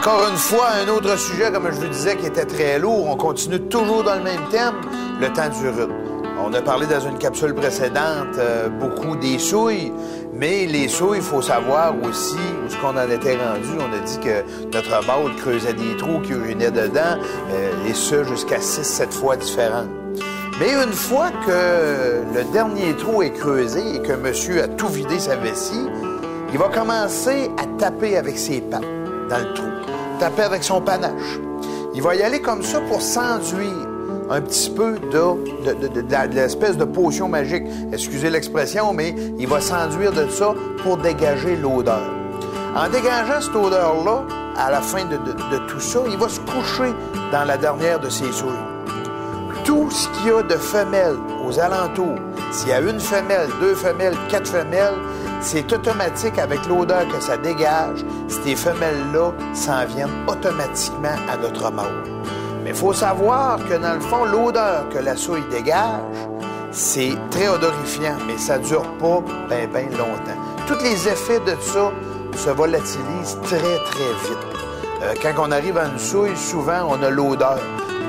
Encore une fois, un autre sujet, comme je vous disais, qui était très lourd. On continue toujours dans le même thème, le temps du rhume. On a parlé dans une capsule précédente beaucoup des souilles, mais les souilles, il faut savoir aussi où est-ce qu'on en était rendu. On a dit que notre mâle creusait des trous qui urinaient dedans, et ce, jusqu'à 6-7 fois différentes. Mais une fois que le dernier trou est creusé et que monsieur a tout vidé sa vessie, il va commencer à taper avec ses pattes dans le trou, taper avec son panache. Il va y aller comme ça pour s'enduire un petit peu de l'espèce de potion magique. Excusez l'expression, mais il va s'enduire de ça pour dégager l'odeur. En dégageant cette odeur-là, à la fin de tout ça, il va se coucher dans la dernière de ses souilles. Tout ce qu'il y a de femelles aux alentours, s'il y a une femelle, 2 femelles, 4 femelles, c'est automatique avec l'odeur que ça dégage. Ces femelles-là s'en viennent automatiquement à notre mâle. Mais il faut savoir que dans le fond, l'odeur que la souille dégage, c'est très odorifiant, mais ça ne dure pas bien longtemps. Tous les effets de ça se volatilisent très vite. Quand on arrive à une souille, souvent on a l'odeur.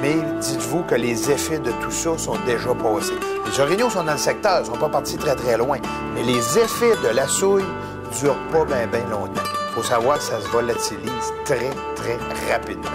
Mais dites-vous que les effets de tout ça sont déjà passés. Les orignaux sont dans le secteur, ils ne sont pas partis très loin. Mais les effets de la souille ne durent pas bien longtemps. Il faut savoir que ça se volatilise très rapidement.